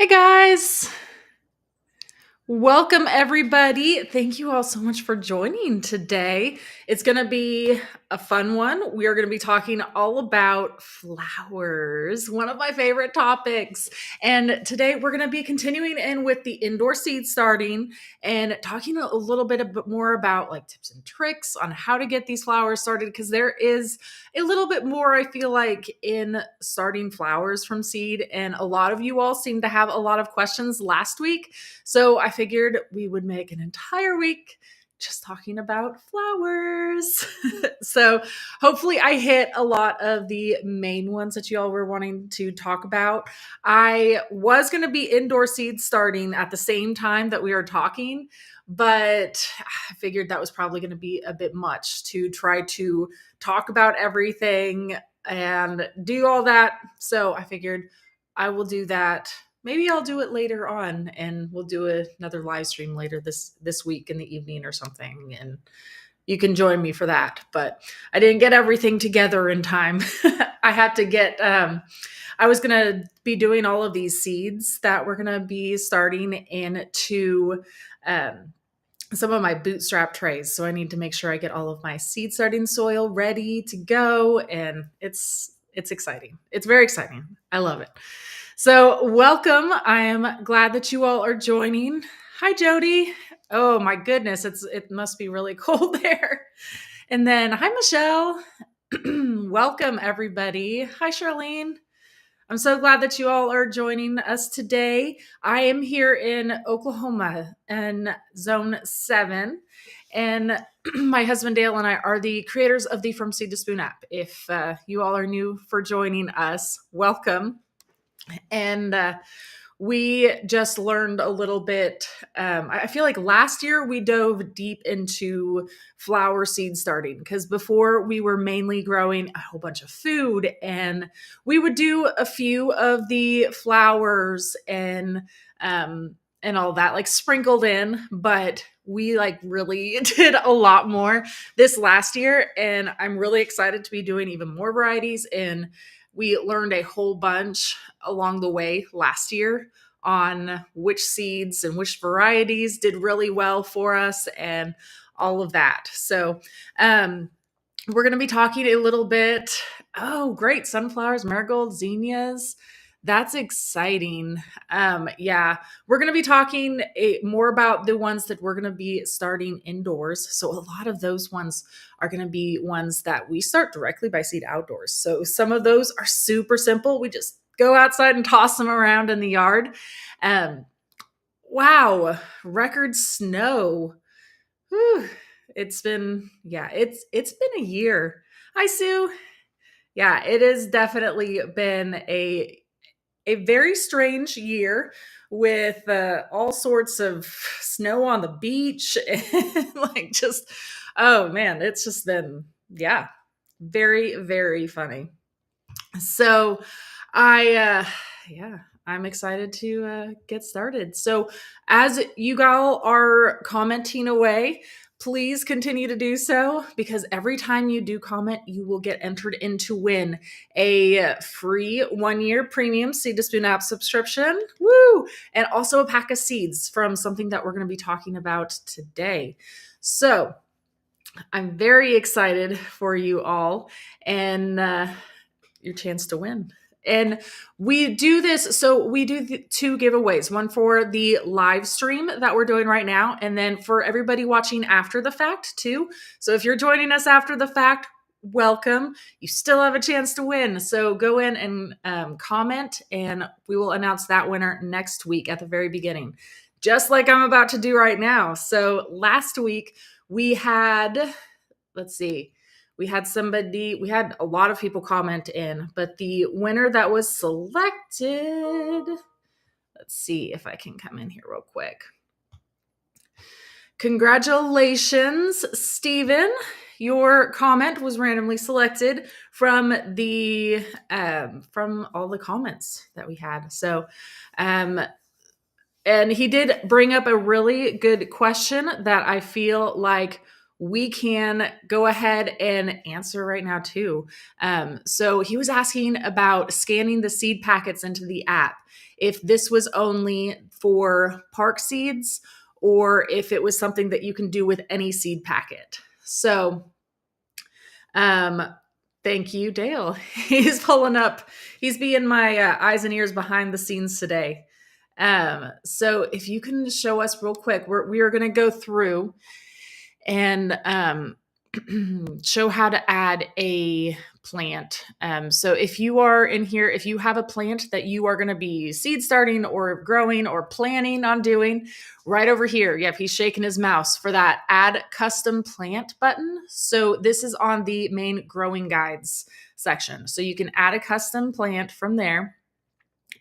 Hey guys, welcome everybody. Thank you all so much for joining today. It's going to be a fun one. We are going to be talking all about flowers, one of my favorite topics. And today we're going to be continuing in with the indoor seed starting and talking a little bit more about like tips and tricks on how to get these flowers started, because there is a little bit more, I feel like, in starting flowers from seed. And a lot of you all seem to have a lot of questions last week. So I figured we would make an entire week just talking about flowers. So hopefully I hit a lot of the main ones that you all were wanting to talk about. I was going to be indoor seeds starting at the same time that we are talking, but I figured that was probably going to be a bit much to try to talk about everything and do all that. So I figured I will do that. Maybe I'll do it later on, and we'll do another live stream later this week in the evening or something, and you can join me for that. But I didn't get everything together in time. I had to get I was going to be doing all of these seeds that we're going to be starting into some of my bootstrap trays. So I need to make sure I get all of my seed starting soil ready to go, and it's exciting. It's very exciting. I love it. So welcome. I am glad that you all are joining. Hi, Jody. Oh my goodness, it must be really cold there. And then hi, Michelle. Welcome everybody. Hi, Charlene. I'm so glad that you all are joining us today. I am here in Oklahoma in Zone 7. And my husband Dale and I are the creators of the From Seed to Spoon app. If you all are new for joining us, welcome. And we just learned a little bit. I feel like last year we dove deep into flower seed starting, because before we were mainly growing a whole bunch of food, and we would do a few of the flowers and all that like sprinkled in, but we like really did a lot more this last year, and I'm really excited to be doing even more varieties. And we learned a whole bunch along the way last year on which seeds and which varieties did really well for us and all of that. So we're going to be talking a little bit. Oh, great. Sunflowers, marigolds, zinnias. That's exciting. Yeah, we're going to be talking more about the ones that we're going to be starting indoors. So a lot of those ones are going to be ones that we start directly by seed outdoors. So some of those are super simple. We just go outside and toss them around in the yard. Wow, record snow. Whew. It's been a year. Hi, Sue. Yeah, it has definitely been a very strange year with all sorts of snow on the beach and like just, oh man, it's just been, yeah, very, very funny. So I'm excited to get started. So as you all are commenting away, please continue to do so, because every time you do comment, you will get entered in to win a free 1-year premium Seed to Spoon app subscription. Woo! And also a pack of seeds from something that we're going to be talking about today. So I'm very excited for you all and your chance to win. And we do this, so we do 2 giveaways, one for the live stream that we're doing right now, and then for everybody watching after the fact too. So if you're joining us after the fact, welcome. You still have a chance to win. So go in and comment, and we will announce that winner next week at the very beginning, just like I'm about to do right now. So last week we had, we had a lot of people comment in, but the winner that was selected, let's see if I can come in here real quick. Congratulations, Stephen. Your comment was randomly selected from from all the comments that we had. So, and he did bring up a really good question that I feel like we can go ahead and answer right now too. So he was asking about scanning the seed packets into the app, if this was only for park seeds or if it was something that you can do with any seed packet. So thank you, Dale. He's pulling up. He's being my eyes and ears behind the scenes today. So if you can show us real quick, we are going to go through and show how to add a plant. So if you are in here, if you have a plant that you are going to be seed starting or growing or planning on doing, right over here, yep, he's shaking his mouse for that add custom plant button. So this is on the main growing guides section. So you can add a custom plant from there.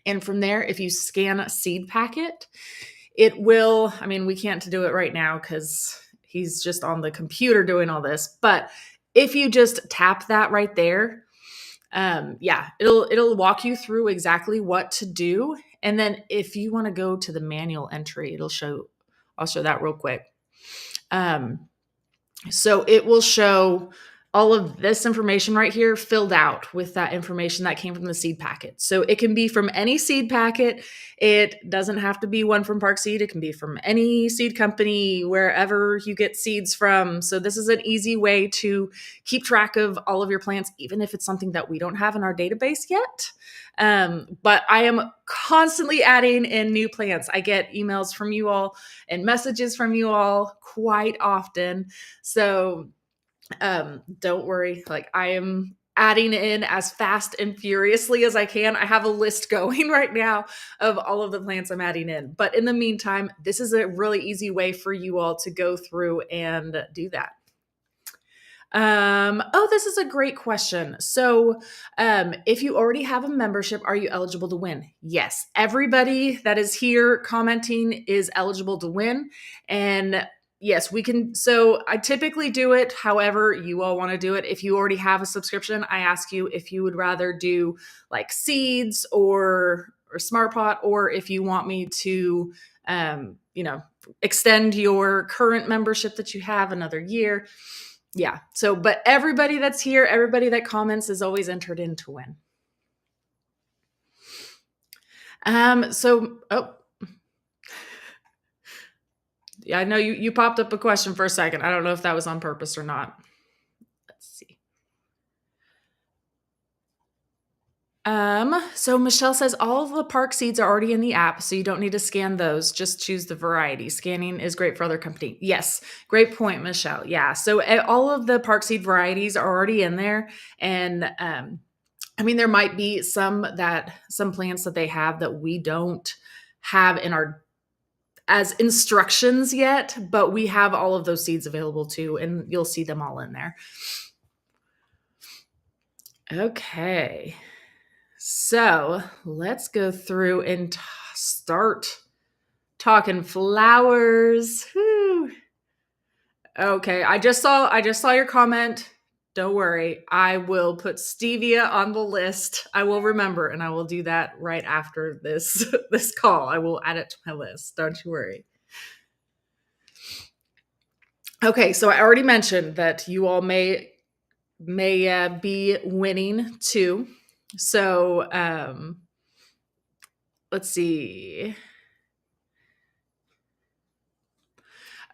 And from there, if you scan a seed packet, it will, I mean, we can't do it right now because he's just on the computer doing all this. But if you just tap that right there, it'll walk you through exactly what to do. And then if you want to go to the manual entry, I'll show that real quick. So it will show all of this information right here filled out with that information that came from the seed packet. So it can be from any seed packet. It doesn't have to be one from Park Seed. It can be from any seed company, wherever you get seeds from. So this is an easy way to keep track of all of your plants, even if it's something that we don't have in our database yet. But I am constantly adding in new plants. I get emails from you all and messages from you all quite often. So don't worry. Like, I am adding in as fast and furiously as I can. I have a list going right now of all of the plants I'm adding in. But in the meantime, this is a really easy way for you all to go through and do that. This is a great question. So, if you already have a membership, are you eligible to win? Yes. Everybody that is here commenting is eligible to win. And yes, we can. So I typically do it however you all want to do it. If you already have a subscription, I ask you if you would rather do like seeds or Smart Pot, or if you want me to, extend your current membership that you have another year. Yeah. So, but everybody that's here, everybody that comments is always entered in to win. Yeah, I know you popped up a question for a second. I don't know if that was on purpose or not. Let's see. So Michelle says all of the park seeds are already in the app, so you don't need to scan those. Just choose the variety. Scanning is great for other company. Yes, great point, Michelle. Yeah, so all of the park seed varieties are already in there, and I mean, there might be some plants that they have that we don't have in our as instructions yet, but we have all of those seeds available too, and you'll see them all in there. Okay. So let's go through and start talking flowers. Whew. Okay, I just saw your comment. Don't worry, I will put stevia on the list. I will remember, and I will do that right after this call. I will add it to my list. Don't you worry. Okay, so I already mentioned that you all may be winning too. So let's see.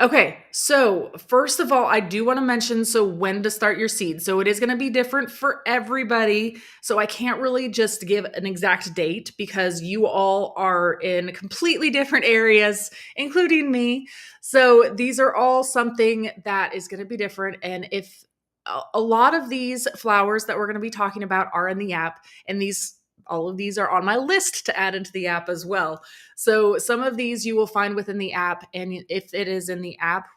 Okay, so first of all, I do want to mention when to start your seed. So it is going to be different for everybody. So I can't really just give an exact date because you all are in completely different areas, including me. So these are all something that is going to be different. And if a lot of these flowers that we're going to be talking about are in the app, and all of these are on my list to add into the app as well. So some of these you will find within the app. And if it is in the app,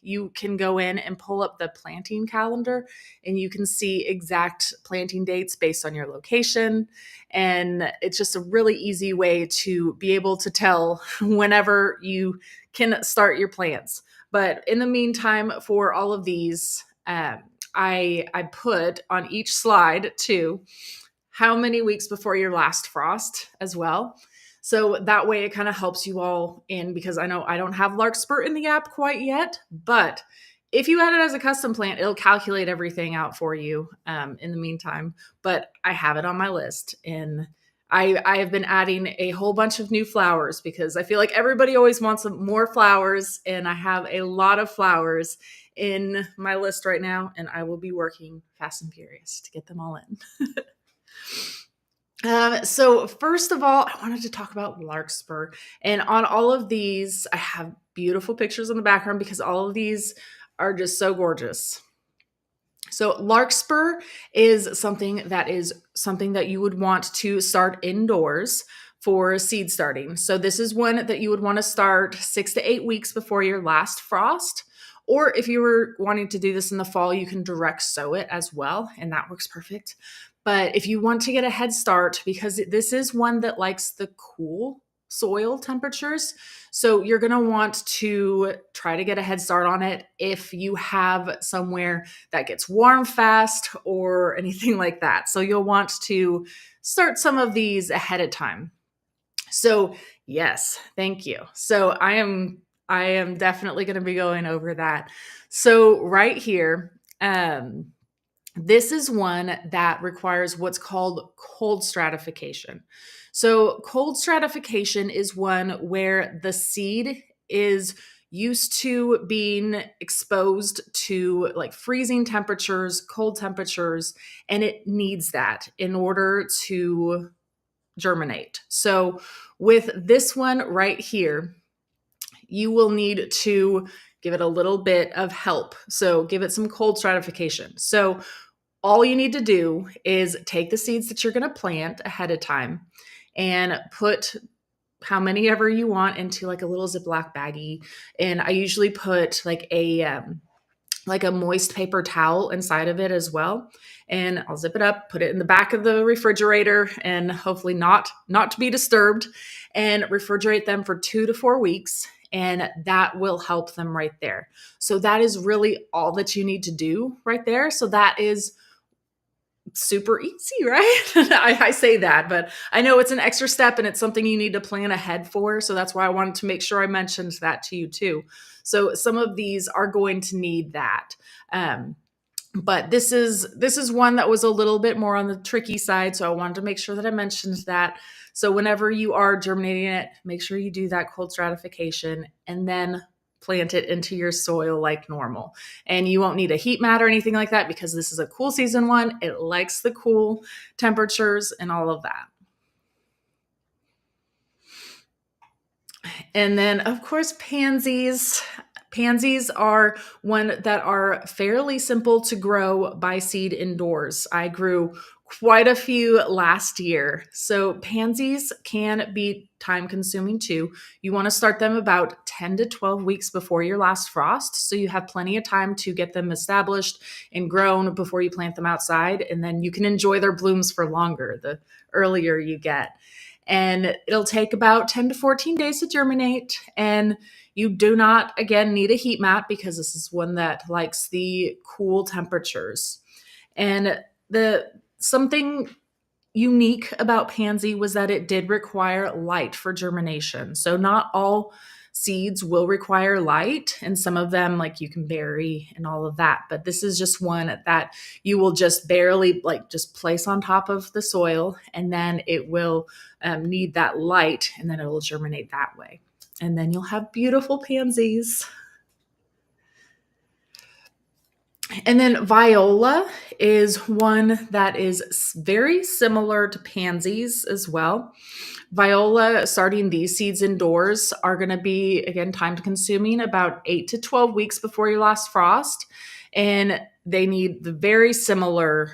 you can go in and pull up the planting calendar, and you can see exact planting dates based on your location. And it's just a really easy way to be able to tell whenever you can start your plants. But in the meantime, for all of these, I put on each slide too how many weeks before your last frost as well. So that way it kind of helps you all in, because I know I don't have Larkspur in the app quite yet, but if you add it as a custom plant, it'll calculate everything out for you in the meantime. But I have it on my list, and I have been adding a whole bunch of new flowers because I feel like everybody always wants more flowers, and I have a lot of flowers in my list right now, and I will be working fast and furious to get them all in. So first of all, I wanted to talk about Larkspur. And on all of these, I have beautiful pictures in the background because all of these are just so gorgeous. So Larkspur is something that you would want to start indoors for seed starting. So this is one that you would want to start 6 to 8 weeks before your last frost. Or if you were wanting to do this in the fall, you can direct sow it as well, and that works perfect. But if you want to get a head start, because this is one that likes the cool soil temperatures, so you're going to want to try to get a head start on it if you have somewhere that gets warm fast or anything like that. So you'll want to start some of these ahead of time. So yes, thank you. So I am definitely going to be going over that. So right here, this is one that requires what's called cold stratification. So cold stratification is one where the seed is used to being exposed to like freezing temperatures, cold temperatures, and it needs that in order to germinate. So with this one right here, you will need to give it a little bit of help. So give it some cold stratification. So all you need to do is take the seeds that you're going to plant ahead of time and put how many ever you want into like a little Ziploc baggie. And I usually put like a moist paper towel inside of it as well. And I'll zip it up, put it in the back of the refrigerator, and hopefully not to be disturbed, and refrigerate them for 2 to 4 weeks. And that will help them right there. So that is really all that you need to do right there. So that is super easy, right? I say that, but I know it's an extra step and it's something you need to plan ahead for. So that's why I wanted to make sure I mentioned that to you too. So some of these are going to need that. But this is one that was a little bit more on the tricky side. So I wanted to make sure that I mentioned that. So whenever you are germinating it, make sure you do that cold stratification and then plant it into your soil like normal. And you won't need a heat mat or anything like that because this is a cool season one. It likes the cool temperatures and all of that. And then, of course, pansies. Pansies are one that are fairly simple to grow by seed indoors. I grew quite a few last year. So pansies can be time consuming too. You want to start them about 10 to 12 weeks before your last frost. So you have plenty of time to get them established and grown before you plant them outside. And then you can enjoy their blooms for longer the earlier you get. And it'll take about 10 to 14 days to germinate. And you do not, again, need a heat mat because this is one that likes the cool temperatures. And something unique about pansy was that it did require light for germination. So not all seeds will require light, and some of them like you can bury and all of that. But this is just one that you will just barely just place on top of the soil, and then it will need that light, and then it will germinate that way. And then you'll have beautiful pansies. And then Viola is one that is very similar to pansies as well. Viola, starting these seeds indoors are going to be, again, time consuming, about 8 to 12 weeks before your last frost. And they need the very similar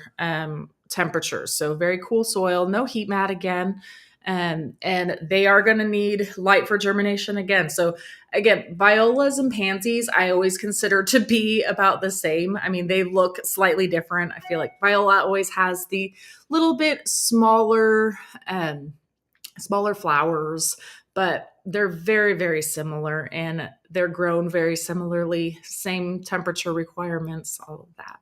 temperatures. So very cool soil, no heat mat again. And they are going to need light for germination again. So again, violas and pansies, I always consider to be about the same. I mean, they look slightly different. I feel like viola always has the little bit smaller flowers, but they're very, very similar and they're grown very similarly, same temperature requirements, all of that.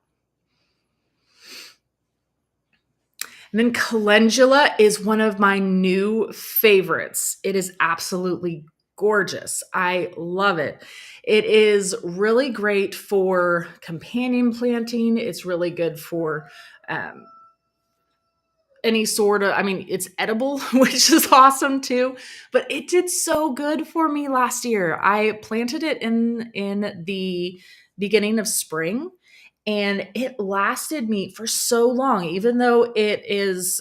And then calendula is one of my new favorites. It is absolutely gorgeous. I love it. It is really great for companion planting. It's really good for um, any sort of, I mean, it's edible, which is awesome too. But it did so good for me last year. I planted it in the beginning of spring, and it lasted me for so long, even though it's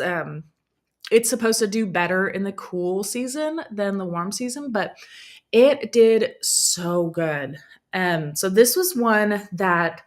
supposed to do better in the cool season than the warm season, but it did so good. So this was one that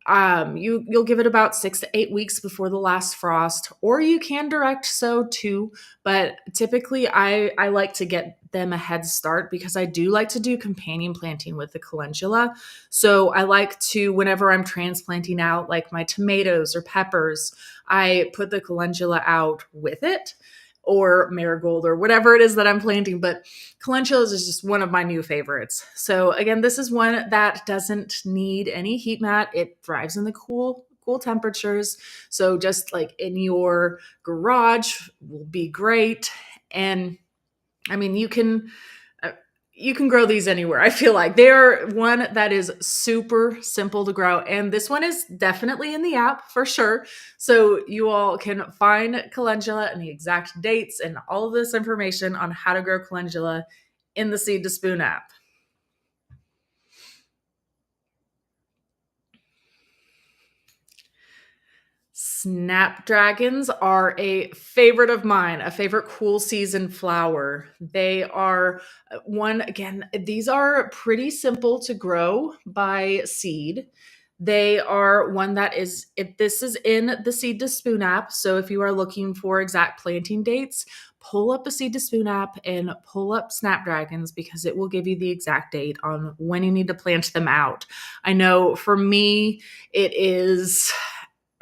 you'll give it about 6 to 8 weeks before the last frost, or you can direct sow too. But typically, I like to get them a head start because I do like to do companion planting with the calendula. So I like to, whenever I'm transplanting out like my tomatoes or peppers, I put the calendula out with it, or marigold, or whatever it is that I'm planting. But calentulas is just one of my new favorites. So again, this is one that doesn't need any heat mat. It thrives in the cool temperatures. So just like in your garage will be great. And I mean, uh, you can grow these anywhere. I feel like they are one that is super simple to grow. And this one is definitely in the app for sure. So you all can find calendula and the exact dates and all of this information on how to grow calendula in the Seed to Spoon app. Snapdragons are a favorite of mine, a favorite cool season flower. They are one, again, these are pretty simple to grow by seed. They are one that is, if this is in the Seed to Spoon app. So if you are looking for exact planting dates, pull up the Seed to Spoon app and pull up Snapdragons, because it will give you the exact date on when you need to plant them out. I know for me, it is.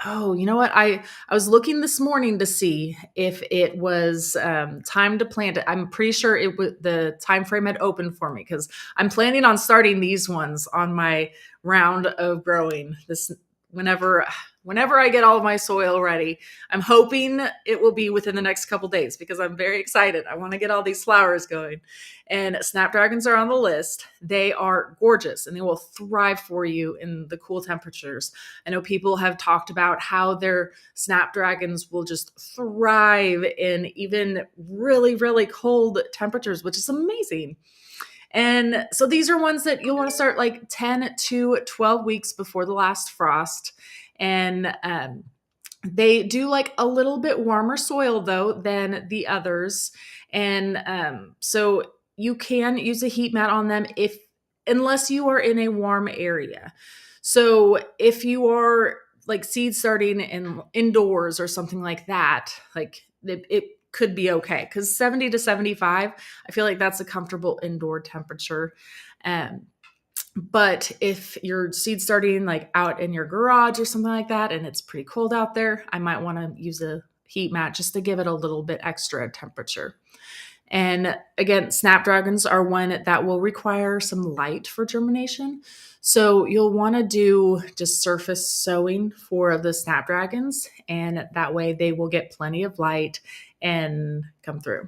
Oh, you know what? I was looking this morning to see if it was time to plant it. I'm pretty sure it was the time frame had opened for me, because I'm planning on starting these ones on my round of growing this whenever I get all of my soil ready. I'm hoping it will be within the next couple days, because I'm very excited. I want to get all these flowers going. And snapdragons are on the list. They are gorgeous and they will thrive for you in the cool temperatures. I know people have talked about how their snapdragons will just thrive in even really, really cold temperatures, which is amazing. And so these are ones that you'll want to start like 10 to 12 weeks before the last frost. And they do like a little bit warmer soil though than the others. And so you can use a heat mat on them unless you are in a warm area. So if you are like seed starting in indoors or something like that, like it could be okay, because 70 to 75, I feel like that's a comfortable indoor temperature. Um, but if you're seed starting like out in your garage or something like that, and it's pretty cold out there, I might want to use a heat mat just to give it a little bit extra temperature. And again, snapdragons are one that will require some light for germination. So you'll want to do just surface sowing for the snapdragons, and that way they will get plenty of light and come through.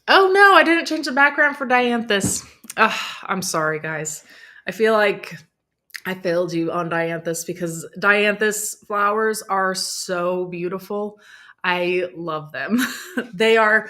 Oh no, I didn't change the background for Dianthus. Ugh, I'm sorry, guys. I feel like I failed you on Dianthus, because Dianthus flowers are so beautiful. I love them. they are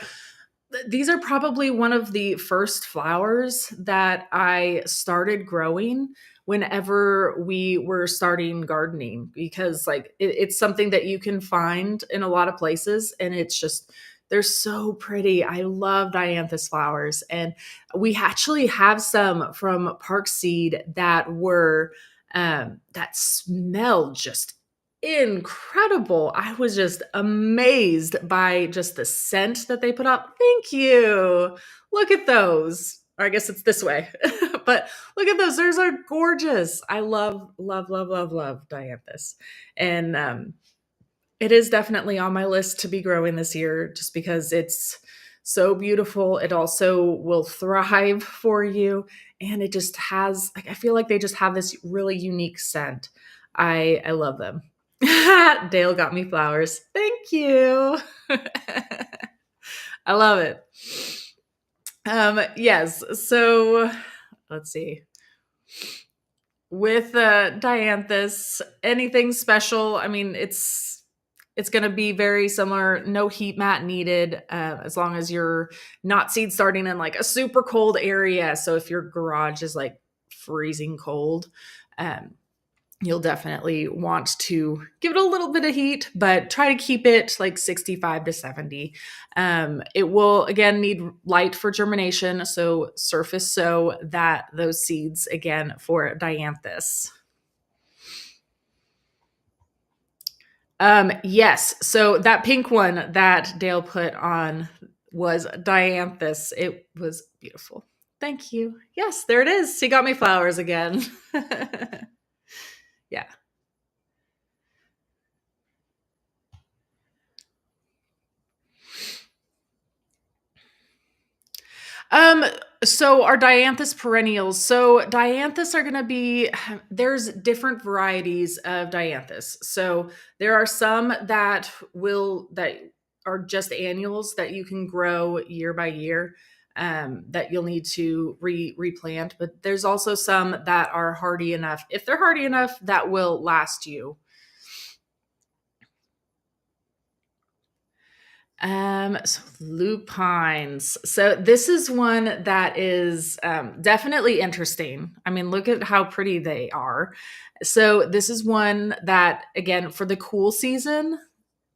these are probably one of the first flowers that I started growing whenever we were starting gardening, because like it's something that you can find in a lot of places, and it's just they're so pretty. I love Dianthus flowers, and we actually have some from Park Seed that were that smelled just incredible. I was just amazed by just the scent that they put out. Thank you. Look at those. Or I guess it's this way. But look at those. Those are gorgeous. I love, love, love, love, love Dianthus. And it is definitely on my list to be growing this year, just because it's so beautiful. It also will thrive for you. And it just has, like, I feel like they just have this really unique scent. I love them. Dale got me flowers. Thank you. I love it. Yes. So let's see. With Dianthus, anything special? I mean, it's going to be very similar. No heat mat needed, as long as you're not seed starting in like a super cold area. So if your garage is like freezing cold, um, you'll definitely want to give it a little bit of heat, but try to keep it like 65 to 70. It will, again, need light for germination, so surface sow that those seeds, again, for Dianthus. Yes, so that pink one that Dale put on was Dianthus. It was beautiful. Thank you. Yes, there it is. He got me flowers again. Yeah. Um, so our Dianthus perennials. So Dianthus are going to be, there's different varieties of Dianthus. So there are some that are just annuals that you can grow year by year, that you'll need to replant. But there's also some that are hardy enough. If they're hardy enough, that will last you. So lupines. So this is one that is definitely interesting. I mean, look at how pretty they are. So this is one that, again, for the cool season,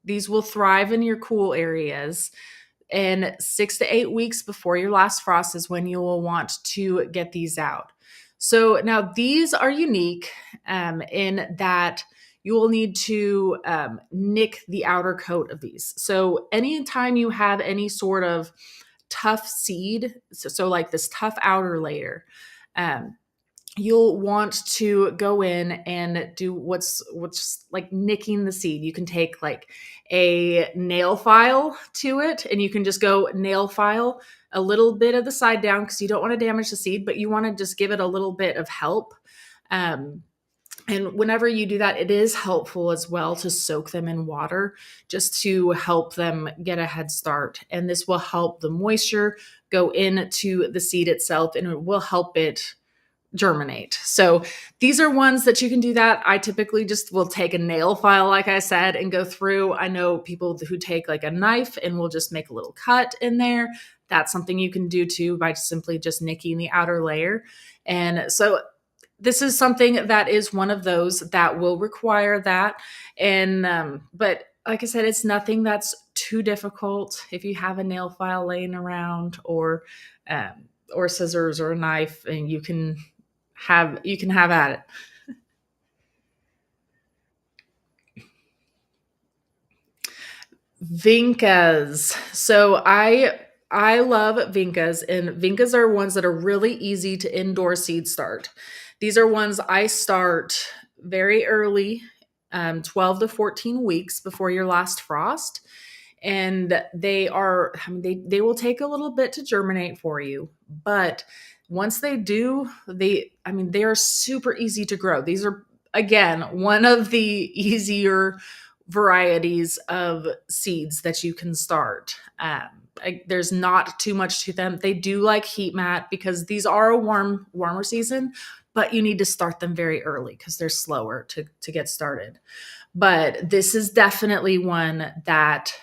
these will thrive in your cool areas. And 6 to 8 weeks before your last frost is when you will want to get these out. So now these are unique, in that you will need to nick the outer coat of these. So anytime you have any sort of tough seed, so like this tough outer layer, um, you'll want to go in and do what's like nicking the seed. You can take like a nail file to it, and you can just go nail file a little bit of the side down, because you don't want to damage the seed, but you want to just give it a little bit of help. And whenever you do that, it is helpful as well to soak them in water, just to help them get a head start. And this will help the moisture go into the seed itself, and it will help it germinate. So these are ones that you can do that. I typically just will take a nail file, like I said, and go through. I know people who take like a knife and will just make a little cut in there. That's something you can do too, by simply just nicking the outer layer. And so this is something that is one of those that will require that. And but like I said, it's nothing that's too difficult. If you have a nail file laying around, or scissors or a knife, and you can have at it. Vincas. So I love Vincas, and Vincas are ones that are really easy to indoor seed start. These are ones I start very early, 12 to 14 weeks before your last frost. And they will take a little bit to germinate for you, but once they do, they are super easy to grow. These are, again, one of the easier varieties of seeds that you can start. There's not too much to them. They do like heat mat, because these are a warmer season, but you need to start them very early because they're slower to get started. But this is definitely one that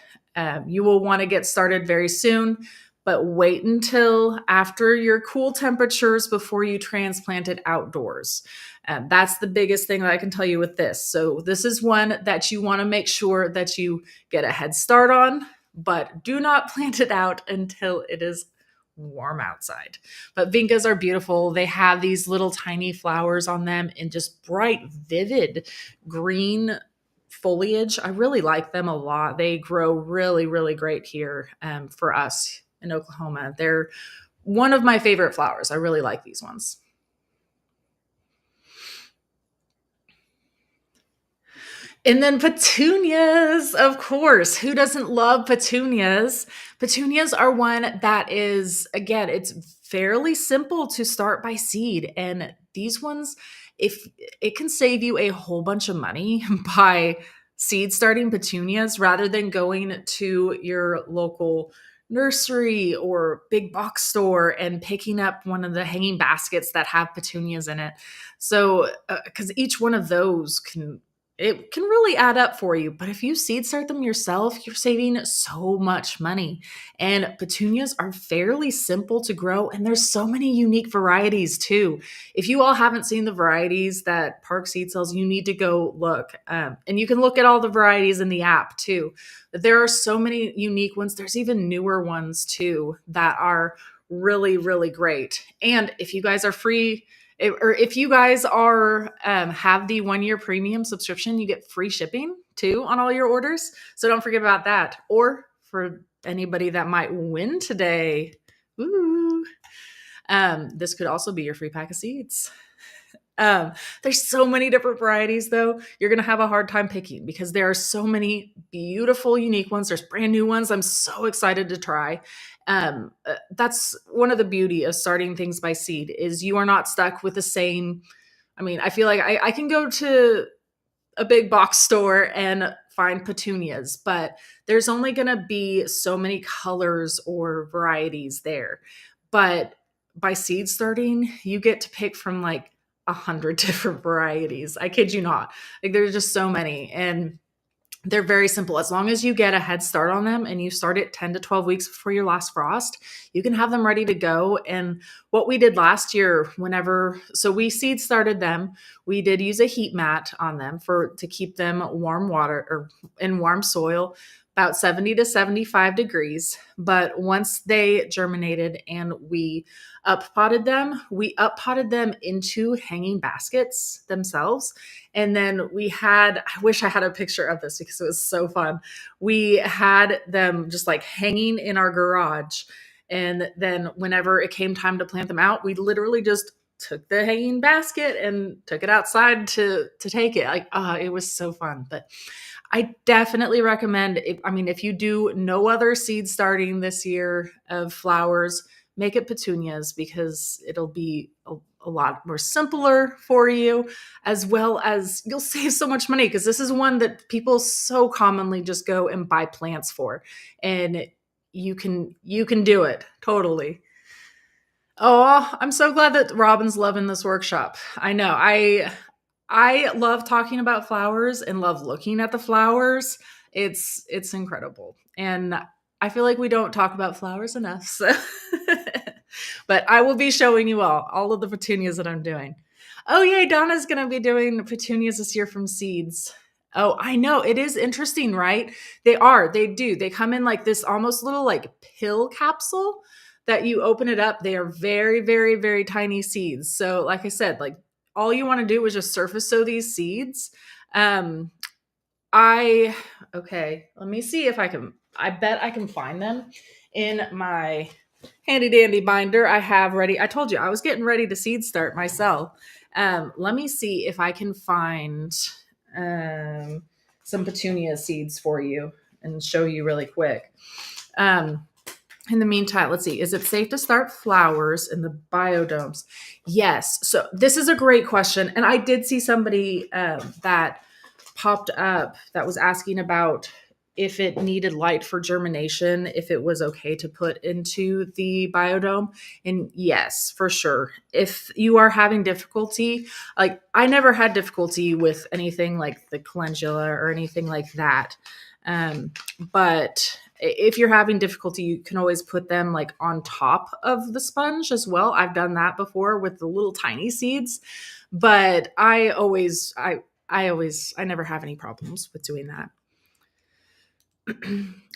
you will want to get started very soon, but wait until after your cool temperatures before you transplant it outdoors. That's the biggest thing that I can tell you with this. So this is one that you want to make sure that you get a head start on, but do not plant it out until it is warm outside. But Vincas are beautiful. They have these little tiny flowers on them in just bright, vivid green foliage. I really like them a lot. They grow really, really great here, for us in Oklahoma. They're one of my favorite flowers. I really like these ones. And then petunias, of course. Who doesn't love petunias? Petunias are one that is, again, it's fairly simple to start by seed. And these ones, if it can save you a whole bunch of money by seed starting petunias rather than going to your local nursery or big box store and picking up one of the hanging baskets that have petunias in it. So, because each one of those can really add up for you. But if you seed start them yourself, you're saving so much money. And petunias are fairly simple to grow, and there's so many unique varieties too. If you all haven't seen the varieties that Park Seed sells, you need to go look. And you can look at all the varieties in the app too. But there are so many unique ones. There's even newer ones too that are really, really great. And if you guys are free, or if you guys are have the 1 year premium subscription, you get free shipping too on all your orders. So don't forget about that. Or for anybody that might win today, ooh, this could also be your free pack of seeds. There's so many different varieties though. You're going to have a hard time picking because there are so many beautiful, unique ones. There's brand new ones I'm so excited to try. That's one of the beauty of starting things by seed is you are not stuck with the same. I mean, I feel like I can go to a big box store and find petunias, but there's only going to be so many colors or varieties there. But by seed starting, you get to pick from like 100 different varieties. I kid you not. Like there's just so many. And they're very simple. As long as you get a head start on them and you start it 10 to 12 weeks before your last frost, you can have them ready to go. And what we did last year, so we seed started them, we did use a heat mat on them to keep them warm water or in warm soil, about 70 to 75 degrees. But once they germinated and we up-potted them into hanging baskets themselves. And then I wish I had a picture of this because it was so fun. We had them just like hanging in our garage. And then whenever it came time to plant them out, we literally just took the hanging basket and took it outside to take it. Like, it was so fun. But I definitely recommend, if you do no other seed starting this year of flowers, make it petunias because it'll be a lot more simpler for you, as well as you'll save so much money because this is one that people so commonly just go and buy plants for. And you can do it totally. Oh, I'm so glad that Robin's loving this workshop. I know. I love talking about flowers and love looking at the flowers. It's incredible. And I feel like we don't talk about flowers enough. So but I will be showing you all of the petunias that I'm doing. Oh yay, Donna's going to be doing petunias this year from seeds. Oh, I know. It is interesting, right? They do. They come in like this almost little like pill capsule that you open it up. They are very, very, very tiny seeds. So like I said, like all you want to do is just surface sow these seeds. Okay, let me see if I bet I can find them in my handy dandy binder I have ready. I told you I was getting ready to seed start myself. Let me see if I can find some petunia seeds for you and show you really quick. In the meantime, let's see. Is it safe to start flowers in the biodomes? Yes. So this is a great question. And I did see somebody that popped up that was asking about if it needed light for germination, if it was okay to put into the biodome. And yes, for sure. If you are having difficulty, like I never had difficulty with anything like the calendula or anything like that. But if you're having difficulty, you can always put them like on top of the sponge as well. I've done that before with the little tiny seeds, but I never have any problems with doing that.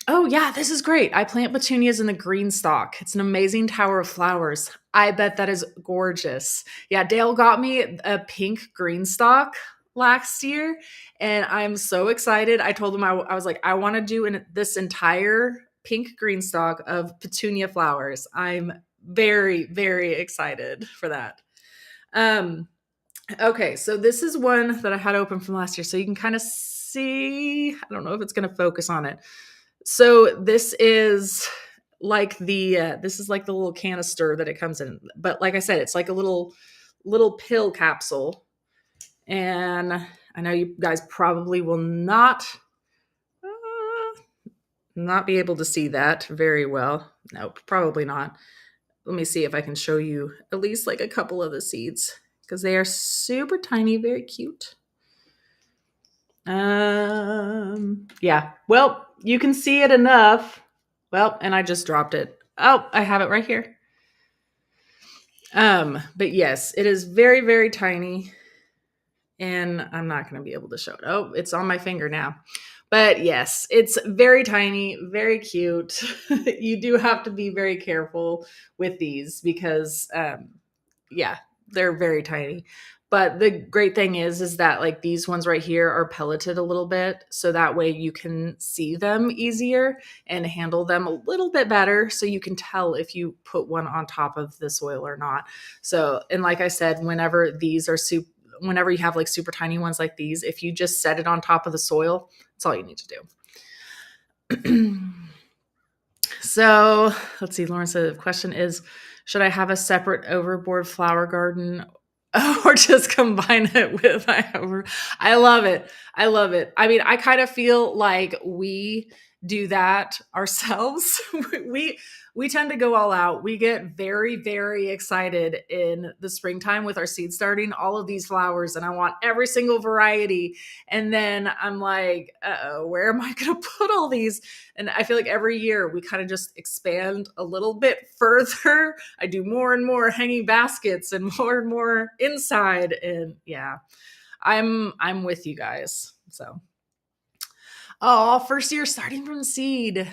Oh yeah, this is great. I plant petunias in the green stalk. It's an amazing tower of flowers. I bet that is gorgeous. Yeah, Dale got me a pink green stalk last year and I'm so excited. I told him I was like, I want to do this entire pink green stalk of petunia flowers. I'm very, very excited for that. Okay, so this is one that I had open from last year. So you can kind of see, I don't know if it's going to focus on it. So this is like the little canister that it comes in. But like I said, it's like a little little pill capsule. And I know you guys probably will not be able to see that very well. Nope, probably not. Let me see if I can show you at least like a couple of the seeds because they are super tiny, very cute. Yeah. Well, you can see it enough. Well, and I just dropped it. Oh, I have it right here. But yes, it is very, very tiny. And I'm not going to be able to show it. Oh, it's on my finger now. But yes, it's very tiny, very cute. You do have to be very careful with these because, yeah, they're very tiny. But the great thing is that like these ones right here are pelleted a little bit. So that way you can see them easier and handle them a little bit better. So you can tell if you put one on top of the soil or not. So, and like I said, whenever you have like super tiny ones like these, if you just set it on top of the soil, that's all you need to do. So let's see. Lauren said the question is, should I have a separate overboard flower garden or just combine it with my over? I love it. I love it. I mean, I kind of feel like we do that ourselves. we tend to go all out. We get very, very excited in the springtime with our seed starting, all of these flowers, and I want every single variety. And then I'm like, where am I going to put all these? And I feel like every year we kind of just expand a little bit further. I do more and more hanging baskets and more inside. And yeah, I'm with you guys. So, oh, first year starting from seed.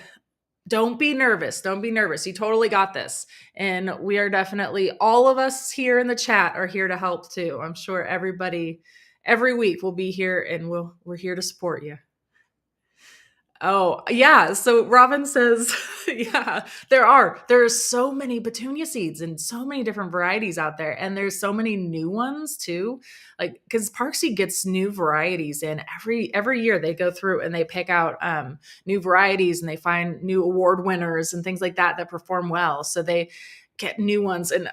Don't be nervous. Don't be nervous. You totally got this. And we are definitely, all of us here in the chat are here to help too. I'm sure everybody every week will be here and we're here to support you. Oh, yeah. So Robin says, yeah, there are so many Petunia seeds and so many different varieties out there. And there's so many new ones too. Like, cause Parkseed gets new varieties in every year they go through and they pick out new varieties and they find new award winners and things like that perform well. So they get new ones. And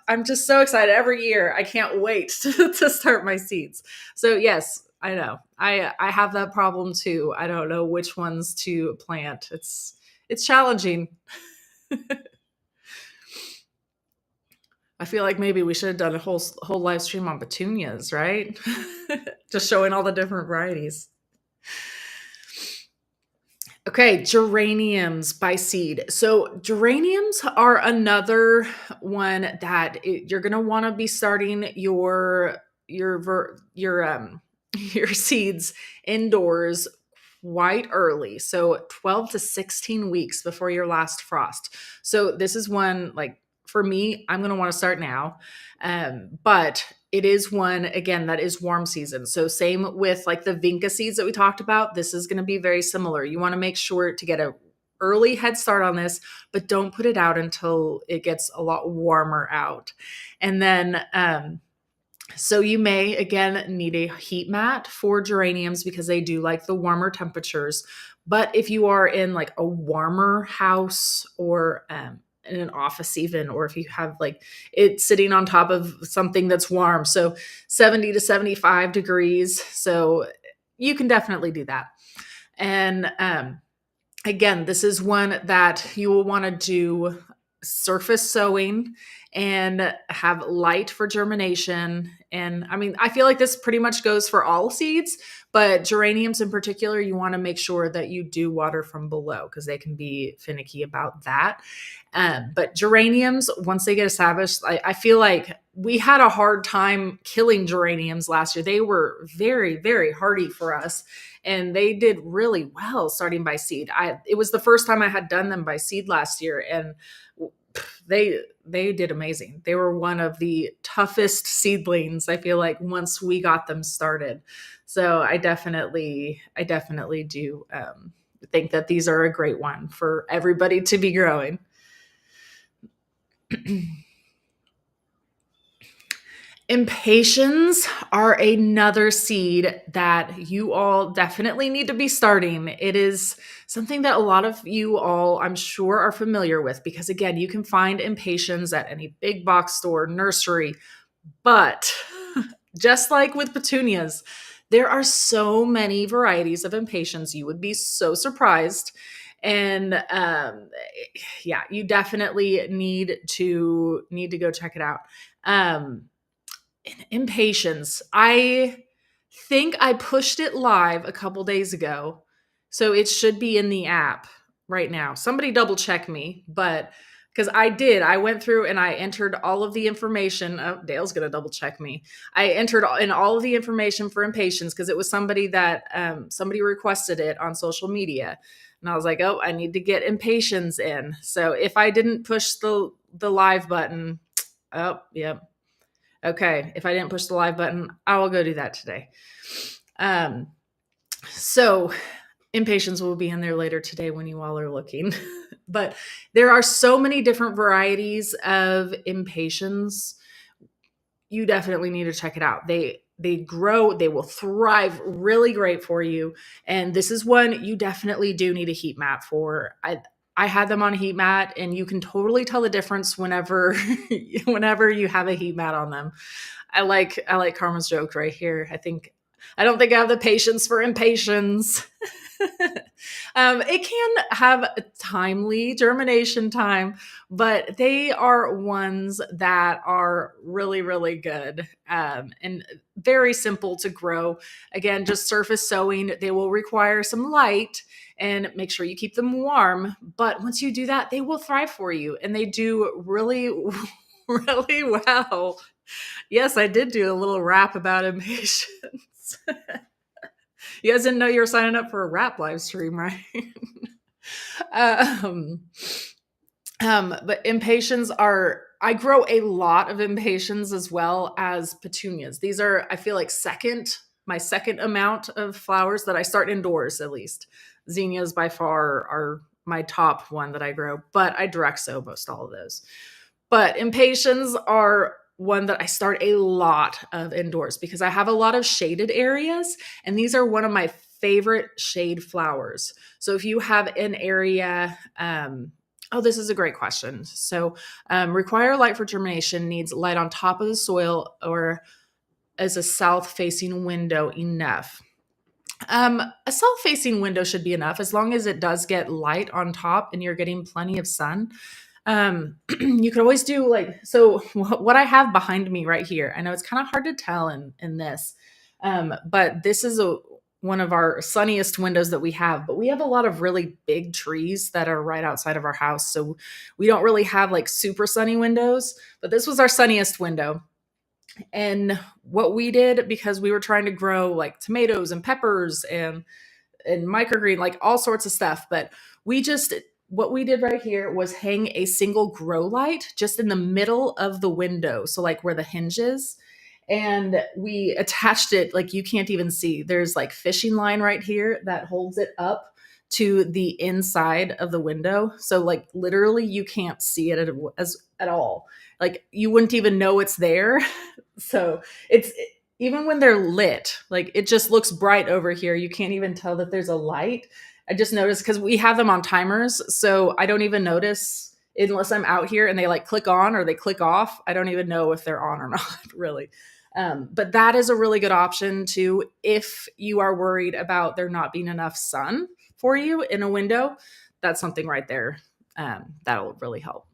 I'm just so excited every year. I can't wait to start my seeds. So yes, I know. I have that problem too. I don't know which ones to plant. It's challenging. I feel like maybe we should have done a whole live stream on petunias, right? Just showing all the different varieties. Okay, geraniums by seed. So geraniums are another one that you're going to want to be starting your seeds indoors quite early. So 12 to 16 weeks before your last frost. So this is one, like for me, I'm going to want to start now. But it is one, again, that is warm season. So same with like the vinca seeds that we talked about. This is going to be very similar. You want to make sure to get a early head start on this, but don't put it out until it gets a lot warmer out. And then, so you may, again, need a heat mat for geraniums because they do like the warmer temperatures. But if you are in like a warmer house or in an office even, or if you have like it sitting on top of something that's warm, so 70 to 75 degrees. So you can definitely do that. And again, this is one that you will want to do surface sowing and have light for germination. And I mean, I feel like this pretty much goes for all seeds, but geraniums in particular, you want to make sure that you do water from below because they can be finicky about that. But geraniums, once they get established, I feel like we had a hard time killing geraniums last year. They were very, very hardy for us. And they did really well starting by seed. It was the first time I had done them by seed last year, and they did amazing. They were one of the toughest seedlings, I feel like, once we got them started. So I definitely do think that these are a great one for everybody to be growing. Impatiens are another seed that you all definitely need to be starting. It is something that a lot of you all, I'm sure, are familiar with because, again, you can find Impatiens at any big box store, nursery, But just like with petunias, there are so many varieties of impatiens. You would be so surprised. And yeah, you definitely need to go check it out. Um, Impatiens. I think I pushed it live a couple days ago, so it should be in the app right now. Somebody double check me, but because I did, I went through and I entered all of the information. Oh, Dale's gonna double check me. I entered in all of the information for Impatiens because it was somebody that somebody requested it on social media, and I was like, oh, I need to get Impatiens in. So if I didn't push the live button, oh, yep. Okay, if I didn't push the live button, I will go do that today. Um, so Impatiens will be in there later today when you all are looking. But there are so many different varieties of Impatiens. You definitely need to check it out. They grow, they will thrive really great for you. And this is one you definitely do need a heat mat for. I had them on a heat mat, and you can totally tell the difference whenever whenever you have a heat mat on them. I like Karma's joke right here. I don't think I have the patience for Impatiens. It can have a timely germination time, but they are ones that are really, really good and very simple to grow. Again, just surface sowing. They will require some light and make sure you keep them warm. But once you do that, they will thrive for you, and they do really, really well. Yes, I did do a little rap about impatience. You guys didn't know you were signing up for a rap live stream, right? um, but impatiens are, I grow a lot of impatiens as well as petunias. These are, I feel like, my second amount of flowers that I start indoors, at least. Zinnias by far are my top one that I grow, but I direct sow most all of those. But impatiens are one that I start a lot of indoors because I have a lot of shaded areas, and these are one of my favorite shade flowers. So if you have an area, oh, this is a great question. So require light for germination, needs light on top of the soil, or is a south facing window enough? A south facing window should be enough as long as it does get light on top and you're getting plenty of sun. You could always do like, so what I have behind me right here, I know it's kind of hard to tell in this, but this is one of our sunniest windows that we have, but we have a lot of really big trees that are right outside of our house. So we don't really have like super sunny windows, but this was our sunniest window. And what we did, because we were trying to grow like tomatoes and peppers and microgreen, like all sorts of stuff. But we just, what we did right here was hang a single grow light just in the middle of the window. So, like where the hinge is. And we attached it, like you can't even see. There's like fishing line right here that holds it up to the inside of the window. So, like, literally, you can't see it at all. Like, you wouldn't even know it's there. So, it's even when they're lit, like it just looks bright over here. You can't even tell that there's a light. I just noticed because we have them on timers. So I don't even notice unless I'm out here and they like click on or they click off. I don't even know if they're on or not, really. But that is a really good option too if you are worried about there not being enough sun for you in a window. That's something right there that'll really help.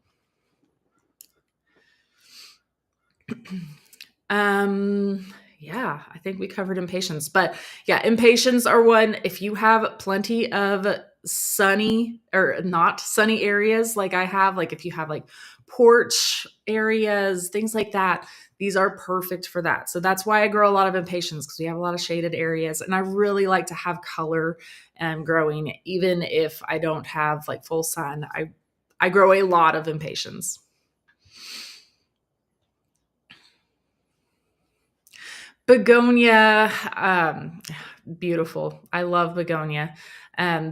Yeah, I think we covered impatiens, but yeah, impatiens are one. If you have plenty of sunny or not sunny areas like I have, like if you have like porch areas, things like that, these are perfect for that. So that's why I grow a lot of impatiens, because we have a lot of shaded areas, and I really like to have color growing, even if I don't have like full sun. I grow a lot of impatiens. Begonia, beautiful. I love begonia.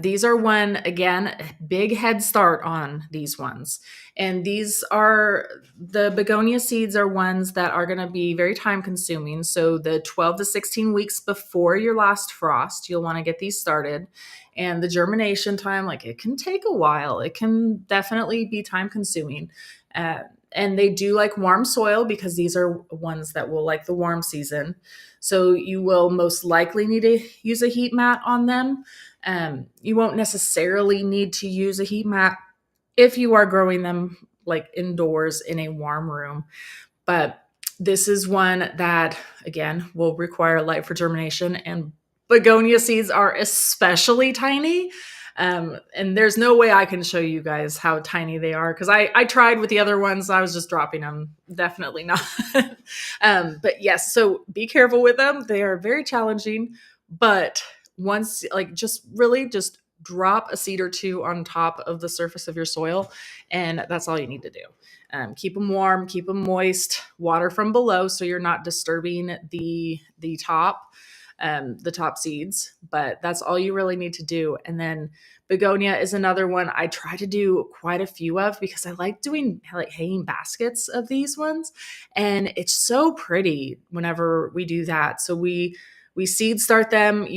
These are one, again, big head start on these ones. And the begonia seeds are ones that are going to be very time consuming. So the 12 to 16 weeks before your last frost, you'll want to get these started. And the germination time, like, it can take a while. It can definitely be time consuming. And they do like warm soil because these are ones that will like the warm season. So you will most likely need to use a heat mat on them. You won't necessarily need to use a heat mat if you are growing them like indoors in a warm room. But this is one that, again, will require light for germination, and begonia seeds are especially tiny. And there's no way I can show you guys how tiny they are because I tried with the other ones. I was just dropping them. Definitely not. But yes, so be careful with them. They are very challenging. But once, like, just drop a seed or two on top of the surface of your soil, and that's all you need to do. Keep them warm, keep them moist, water from below so you're not disturbing the top seeds, but that's all you really need to do. And then begonia is another one I try to do quite a few of because I like doing like hanging baskets of these ones, and it's so pretty whenever we do that. So we seed start them,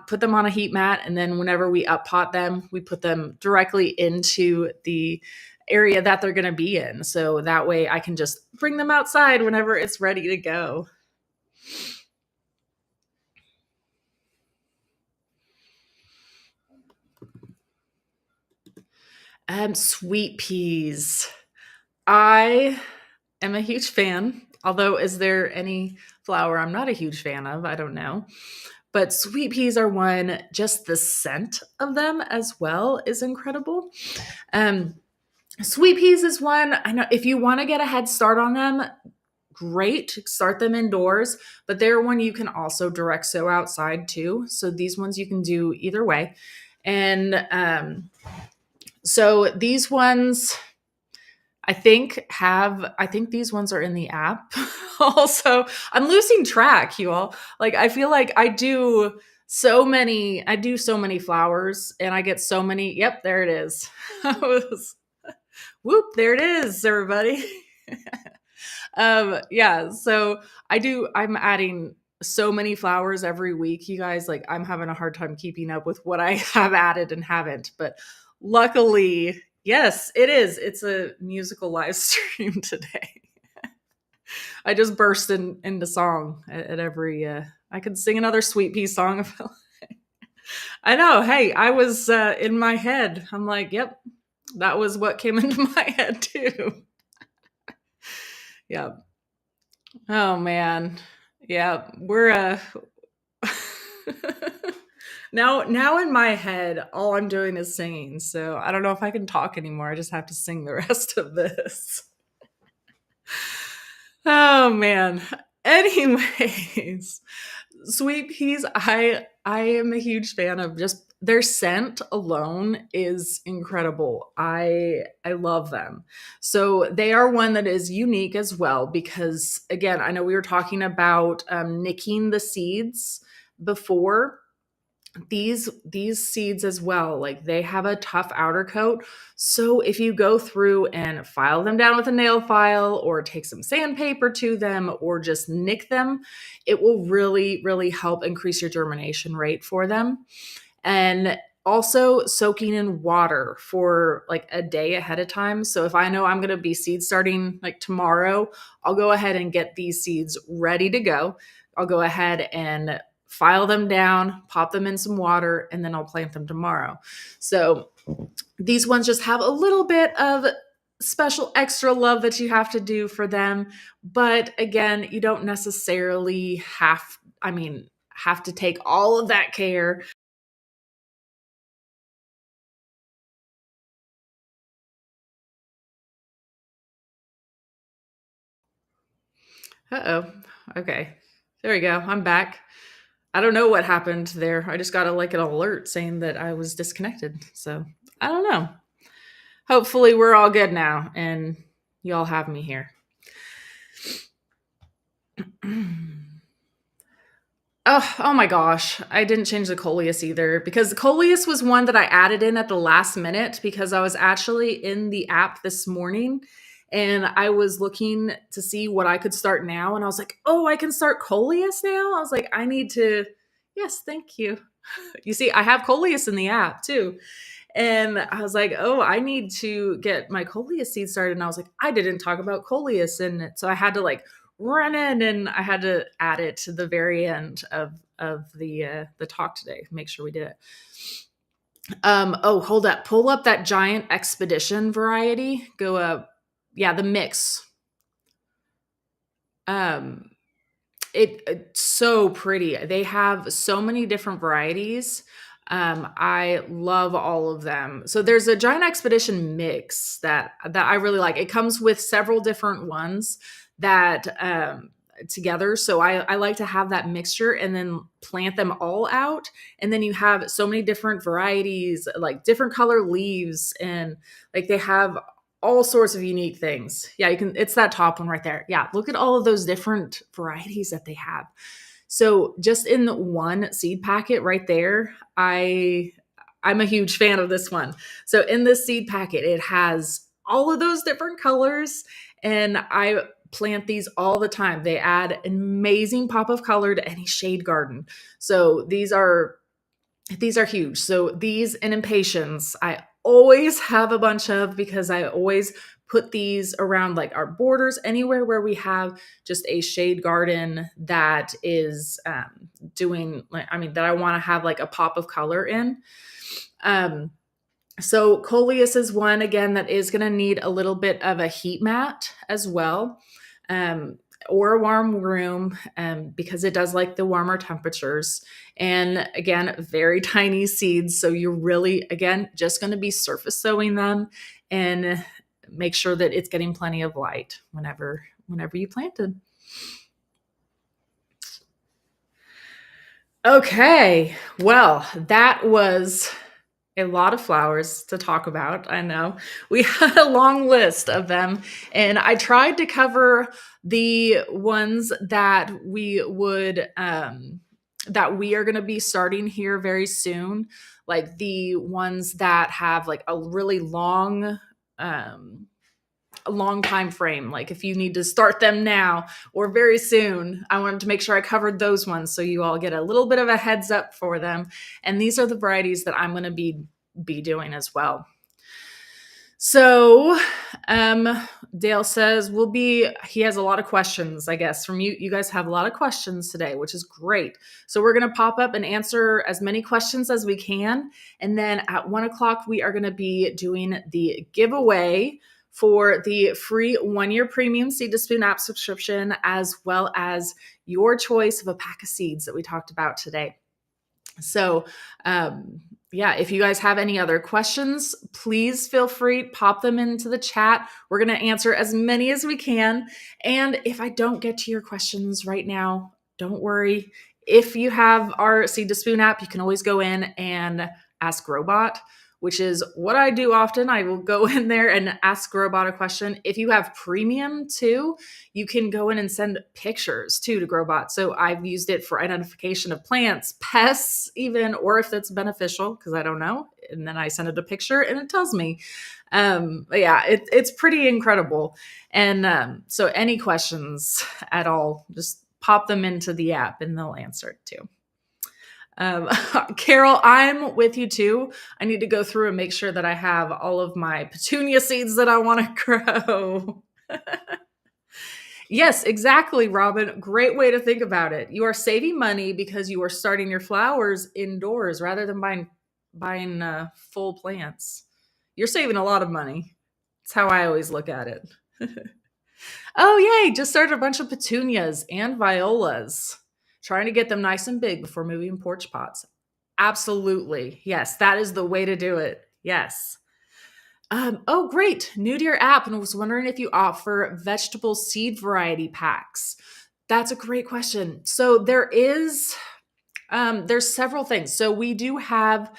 put them on a heat mat, and then whenever we up pot them, we put them directly into the area that they're going to be in. So that way I can just bring them outside whenever it's ready to go. Sweet peas. I am a huge fan. Although, is there any flower I'm not a huge fan of? I don't know. But sweet peas are one, just the scent of them as well is incredible. Sweet peas is one, I know if you want to get a head start on them, great, start them indoors, but they're one you can also direct sow outside too. So these ones you can do either way. And so these ones, I think these ones are in the app. Also, I'm losing track, you all. Like, I feel like I do so many flowers and I get so many. Yep, there it is. Whoop, there it is, everybody. Yeah, so I'm adding so many flowers every week, you guys. Like, I'm having a hard time keeping up with what I have added and haven't, but luckily, yes, it is. It's a musical live stream today. I just burst into song at every I could sing another sweet pea song. I know. Hey, I was in my head. I'm like, yep, that was what came into my head too. Yeah. Oh man. Yeah, we're now in my head, all I'm doing is singing. So I don't know if I can talk anymore. I just have to sing the rest of this. Oh man. Anyways, sweet peas, I am a huge fan of. Just their scent alone is incredible. I love them. So they are one that is unique as well because, again, I know we were talking about nicking the seeds before. These seeds as well, like, they have a tough outer coat. So if you go through and file them down with a nail file or take some sandpaper to them or just nick them, it will really, really help increase your germination rate for them. And also soaking in water for like a day ahead of time. So if I know I'm going to be seed starting like tomorrow, I'll go ahead and get these seeds ready to go. I'll go ahead and file them down, pop them in some water, and then I'll plant them tomorrow. So these ones just have a little bit of special extra love that you have to do for them. But again, you don't necessarily have to take all of that care. Uh-oh. Okay. There we go. I'm back. I don't know what happened there. I just got like an alert saying that I was disconnected. So I don't know. Hopefully we're all good now and y'all have me here. Oh my gosh. I didn't change the coleus either because the coleus was one that I added in at the last minute because I was actually in the app this morning and I was looking to see what I could start now. And I was like, oh, I can start coleus now. I was like, I need to. Yes, thank you. You see, I have coleus in the app too. And I was like, oh, I need to get my coleus seed started. And I was like, I didn't talk about coleus. And so I had to like run in and I had to add it to the very end of the talk today. Make sure we did it. Oh, hold up. Pull up that giant expedition variety. Go up. Yeah, the mix. It's so pretty. They have so many different varieties. I love all of them. So there's a giant expedition mix that I really like. It comes with several different ones that together. So I like to have that mixture and then plant them all out. And then you have so many different varieties, like different color leaves, and like they have all sorts of unique things. Yeah, you can, it's that top one right there. Yeah, look at all of those different varieties that they have. So just in one seed packet right there, I'm a huge fan of this one. So in this seed packet, it has all of those different colors, and I plant these all the time. They add an amazing pop of color to any shade garden. So these are huge. So these and Impatiens, I always have a bunch of, because I always put these around like our borders, anywhere where we have just a shade garden that is doing, like, I mean, that I want to have like a pop of color in. So coleus is one, again, that is going to need a little bit of a heat mat as well. Or a warm room, because it does like the warmer temperatures. And again, very tiny seeds. So you're really, again, just going to be surface sowing them and make sure that it's getting plenty of light whenever you planted. Okay, well, that was a lot of flowers to talk about. I know we had a long list of them, and I tried to cover the ones that we would that we are going to be starting here very soon, like the ones that have like a really long a long time frame. Like if you need to start them now or very soon, I wanted to make sure I covered those ones so you all get a little bit of a heads up for them. And these are the varieties that I'm going to be doing as well. So Dale says he has a lot of questions, I guess, from you. You guys have a lot of questions today, which is great. So we're going to pop up and answer as many questions as we can. And then at 1:00, we are going to be doing the giveaway for the free 1-year premium Seed to Spoon app subscription, as well as your choice of a pack of seeds that we talked about today. So, yeah, if you guys have any other questions, please feel free, pop them into the chat. We're going to answer as many as we can. And if I don't get to your questions right now, don't worry. If you have our Seed to Spoon app, you can always go in and ask Growbot, which is what I do often. I will go in there and ask Growbot a question. If you have premium too, you can go in and send pictures too to Growbot. So I've used it for identification of plants, pests even, or if that's beneficial, because I don't know. And then I send it a picture and it tells me. But yeah, it's pretty incredible. And so any questions at all, just pop them into the app and they'll answer it too. Carol, I'm with you too. I need to go through and make sure that I have all of my petunia seeds that I want to grow. Yes, exactly, Robin. Great way to think about it. You are saving money because you are starting your flowers indoors rather than buying full plants. You're saving a lot of money. That's how I always look at it. Oh, yay. Just started a bunch of petunias and violas. Trying to get them nice and big before moving porch pots. Absolutely. Yes, that is the way to do it. Yes. Oh, great. New to your app, and was wondering if you offer vegetable seed variety packs. That's a great question. So there's several things. So we do have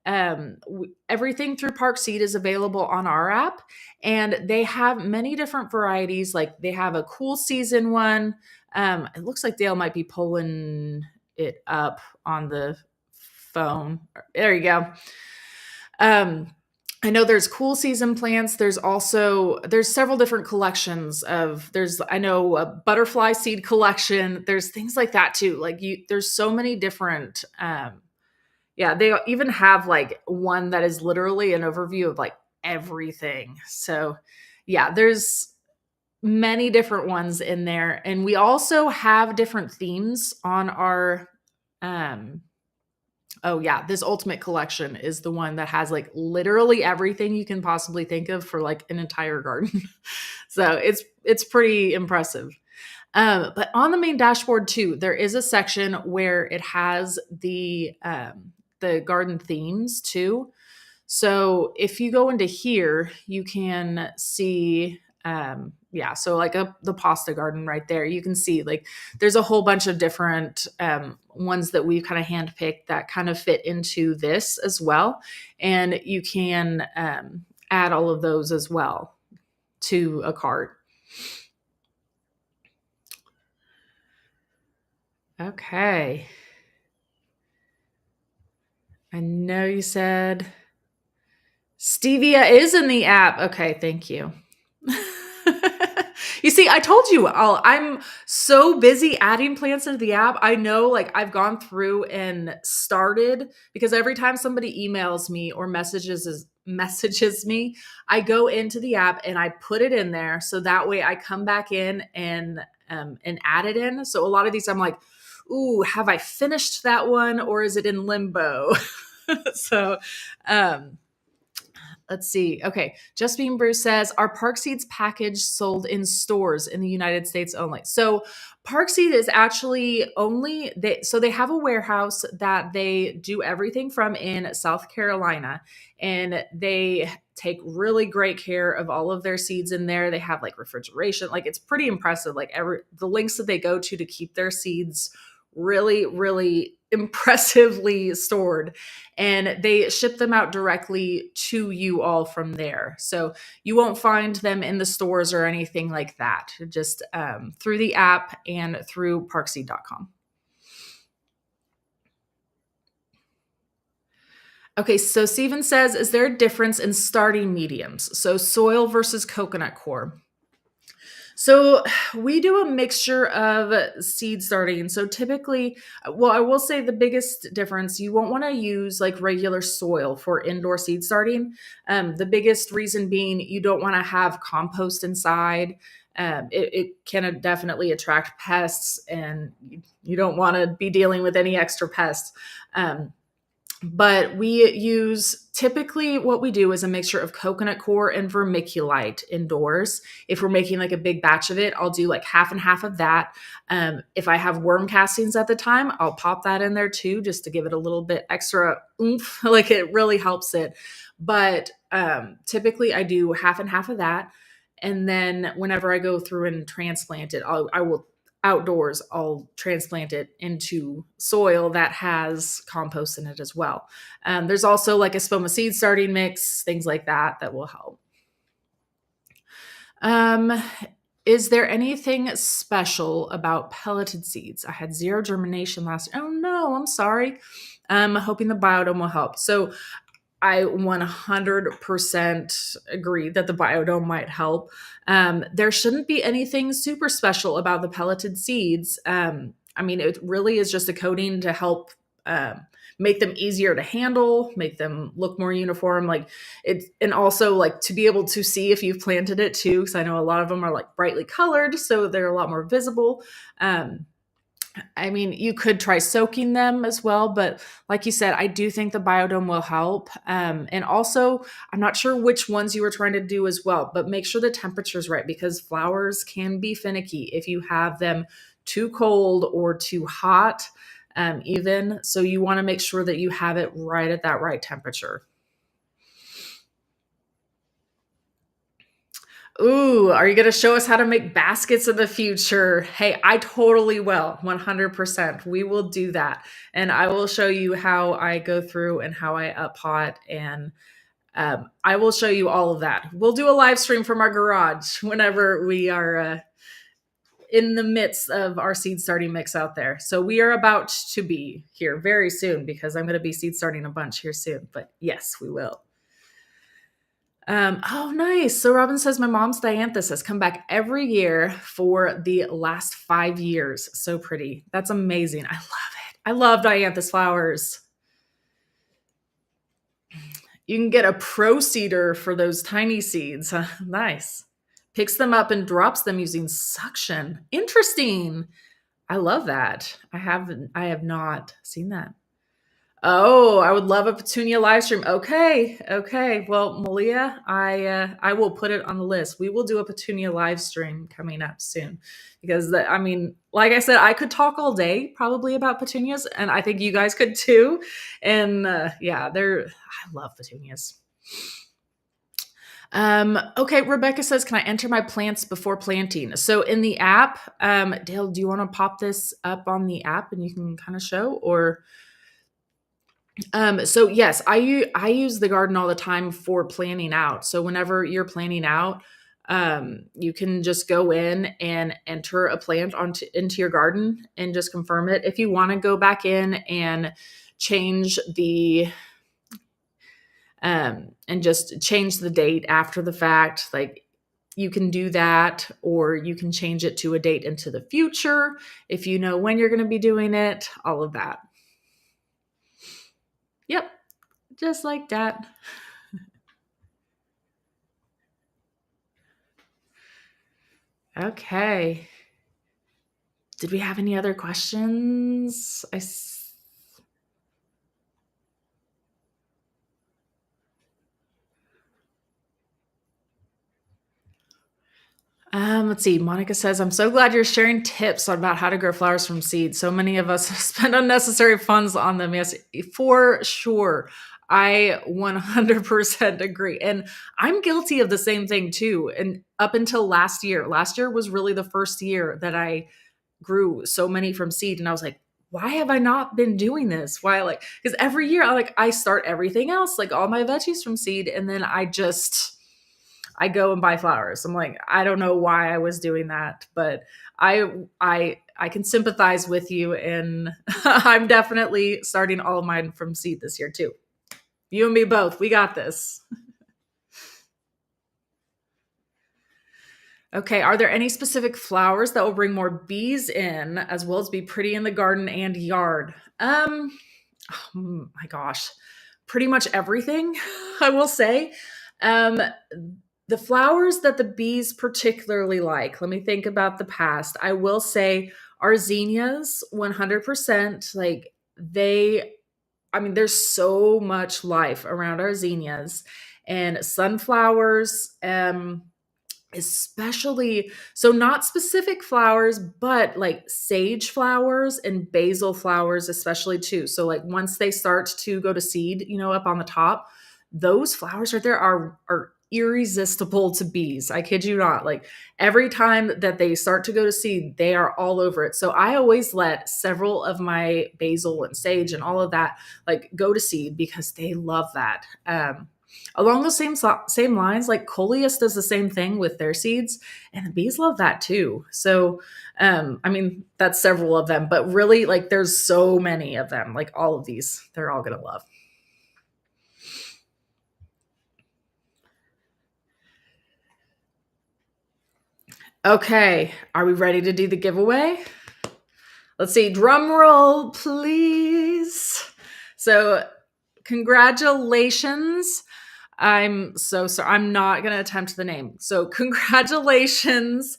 everything through Park Seed is available on our app, and they have many different varieties. Like they have a cool season one. It looks like Dale might be pulling it up on the phone. There you go. I know there's cool season plants. There's several different collections I know a butterfly seed collection. There's things like that too. Like there's so many different Yeah, they even have like one that is literally an overview of like everything. So, yeah, there's many different ones in there, and we also have different themes on our um oh yeah, this ultimate collection is the one that has like literally everything you can possibly think of for like an entire garden. So, it's pretty impressive. But on the main dashboard too, there is a section where it has the garden themes too. So if you go into here, you can see, yeah, so like the pasta garden right there, you can see like there's a whole bunch of different ones that we've kind of handpicked that kind of fit into this as well. And you can add all of those as well to a cart. Okay. I know you said Stevia is in the app. Okay, thank you. You see, I told you I'm so busy adding plants into the app. I know like I've gone through and started because every time somebody emails me or messages me, I go into the app and I put it in there so that way I come back in and add it in. So a lot of these I'm like, ooh, have I finished that one or is it in limbo? So um let's see. Okay. Just Being Bruce says, are Park Seeds packaged sold in stores in the United States only? So Park Seed is actually only so they have a warehouse that they do everything from in South Carolina, and they take really great care of all of their seeds in there. They have like refrigeration. Like it's pretty impressive. Like the links that they go to keep their seeds really, really impressively stored, and they ship them out directly to you all from there. So you won't find them in the stores or anything like that, just through the app and through parkseed.com. Okay, so Steven says, is there a difference in starting mediums? So soil versus coconut coir. So we do a mixture of seed starting. So typically, well, I will say the biggest difference, you won't want to use like regular soil for indoor seed starting. The biggest reason being you don't want to have compost inside. It can definitely attract pests, and you don't want to be dealing with any extra pests. But we use typically what we do is a mixture of coconut coir and vermiculite indoors. If we're making like a big batch of it, I'll do like half and half of that. If I have worm castings at the time, I'll pop that in there too, just to give it a little bit extra oomph. Like it really helps it. But typically I do half and half of that. And then whenever I go through and transplant it, I will outdoors, I'll transplant it into soil that has compost in it as well. There's also like a spoma seed starting mix, things like that that will help. Is there anything special about pelleted seeds? I had zero germination last year. Oh no, I'm sorry. I'm hoping the biodome will help. So I 100% agree that the biodome might help. There shouldn't be anything super special about the pelleted seeds. I mean, it really is just a coating to help make them easier to handle, make them look more uniform. Like it, and also like to be able to see if you've planted it too, because I know a lot of them are like brightly colored, so they're a lot more visible. I mean, you could try soaking them as well, but like you said, I do think the biodome will help. And also, I'm not sure which ones you were trying to do as well, but make sure the temperature is right because flowers can be finicky if you have them too cold or too hot, even. So you want to make sure that you have it right at that right temperature. Ooh, are you going to show us how to make baskets in the future? Hey, I totally will. 100%. We will do that. And I will show you how I go through and how I up pot, and I will show you all of that. We'll do a live stream from our garage whenever we are in the midst of our seed starting mix out there. So we are about to be here very soon because I'm going to be seed starting a bunch here soon. But yes, we will. Oh, nice. So Robin says, my mom's Dianthus has come back every year for the last 5 years. So pretty. That's amazing. I love it. I love Dianthus flowers. You can get a pro seeder for those tiny seeds. Huh? Nice. Picks them up and drops them using suction. Interesting. I love that. I have not seen that. Oh, I would love a Petunia live stream. Okay, okay. Well, Malia, I will put it on the list. We will do a Petunia live stream coming up soon, because I mean, like I said, I could talk all day probably about petunias, and I think you guys could too. And yeah, I love petunias. Okay, Rebecca says, can I enter my plants before planting? So in the app, Dale, do you want to pop this up on the app and you can kind of show, or? So yes, I use the garden all the time for planning out. So whenever you're planning out, you can just go in and enter a plant into your garden and just confirm it. If you want to go back in and change the and just change the date after the fact, like you can do that, or you can change it to a date into the future if you know when you're going to be doing it, all of that. Yep. Just like that. Okay. Did we have any other questions? Let's see. Monica says, I'm so glad you're sharing tips about how to grow flowers from seed. So many of us spend unnecessary funds on them. Yes, for sure. I 100% agree. And I'm guilty of the same thing too. And up until last year was really the first year that I grew so many from seed. And I was like, why have I not been doing this? Why, like, because every year I start everything else, like all my veggies from seed. And then I go and buy flowers. I'm like, I don't know why I was doing that, but I can sympathize with you, and I'm definitely starting all of mine from seed this year too. You and me both. We got this. Okay, are there any specific flowers that will bring more bees in, as well as be pretty in the garden and yard? Oh my gosh, pretty much everything, I will say. Um, the flowers that the bees particularly like, let me think about the past. I will say our zinnias, 100%. Like I mean, there's so much life around our zinnias, and sunflowers. Especially, so not specific flowers, but like sage flowers and basil flowers especially too. So like once they start to go to seed, up on the top, those flowers right there are irresistible to bees. I kid you not. Like every time that they start to go to seed, they are all over it. So I always let several of my basil and sage and all of that like go to seed, because they love that. Along the same lines, like coleus does the same thing with their seeds, and the bees love that too. So, I mean, that's several of them, but really, like, there's so many of them. Like all of these, they're all gonna love. Okay, are we ready to do the giveaway? Let's see, drum roll, please. So, congratulations. I'm so sorry. I'm not going to attempt the name. So, congratulations.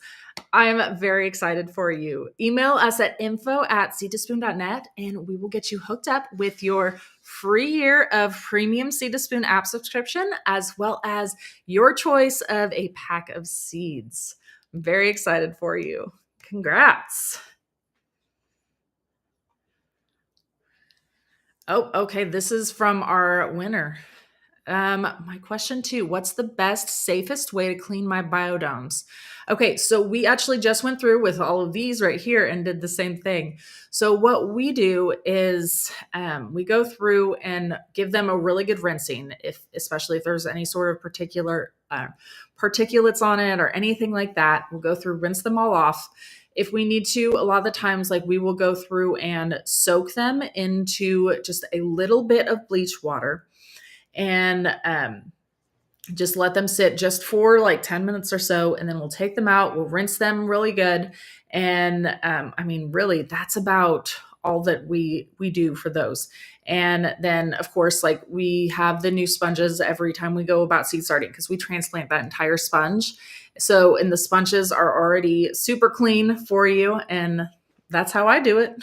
I'm very excited for you. Email us at info@seedtospoon.net, and we will get you hooked up with your free year of premium Seed to Spoon app subscription, as well as your choice of a pack of seeds. I'm very excited for you. Congrats. Oh, okay. This is from our winner. My question too, what's the best, safest way to clean my biodomes? Okay, so we actually just went through with all of these right here and did the same thing. So what we do is we go through and give them a really good rinsing, especially if there's any sort of particular particulates on it or anything like that. We'll go through, rinse them all off. If we need to, a lot of the times, like we will go through and soak them into just a little bit of bleach water, and just let them sit just for like 10 minutes or so. And then we'll take them out. We'll rinse them really good. And I mean, really, that's about all that we do for those. And then of course, like we have the new sponges every time we go about seed starting because we transplant that entire sponge. So, and the sponges are already super clean for you, and that's how I do it.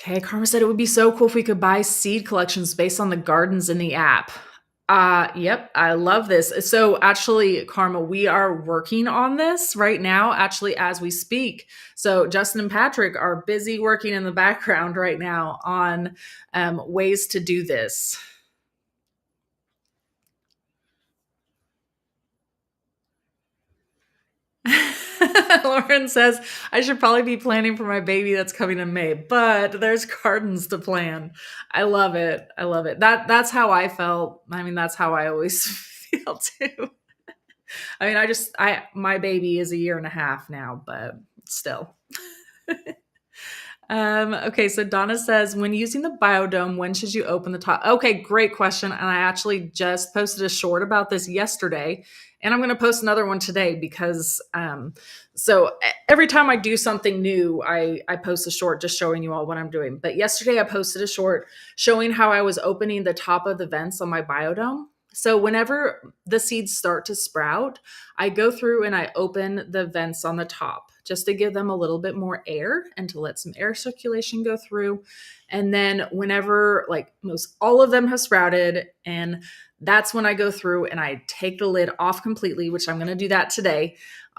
Okay, Karma said it would be so cool if we could buy seed collections based on the gardens in the app. Yep, I love this. So actually, Karma, we are working on this right now, actually, as we speak. So Justin and Patrick are busy working in the background right now on ways to do this. Lauren says, I should probably be planning for my baby that's coming in May, but there's gardens to plan. I love it. I love it. That's how I felt. I mean, that's how I always feel too. I mean, my baby is a year and a half now, but still. Okay, so Donna says, when using the biodome, when should you open the top? Okay, great question. And I actually just posted a short about this yesterday, and I'm going to post another one today because so every time I do something new, I post a short just showing you all what I'm doing. But yesterday I posted a short showing how I was opening the top of the vents on my biodome. So whenever the seeds start to sprout, I go through and I open the vents on the top just to give them a little bit more air and to let some air circulation go through. And then whenever like most all of them have sprouted, and that's when I go through and I take the lid off completely, which I'm going to do that today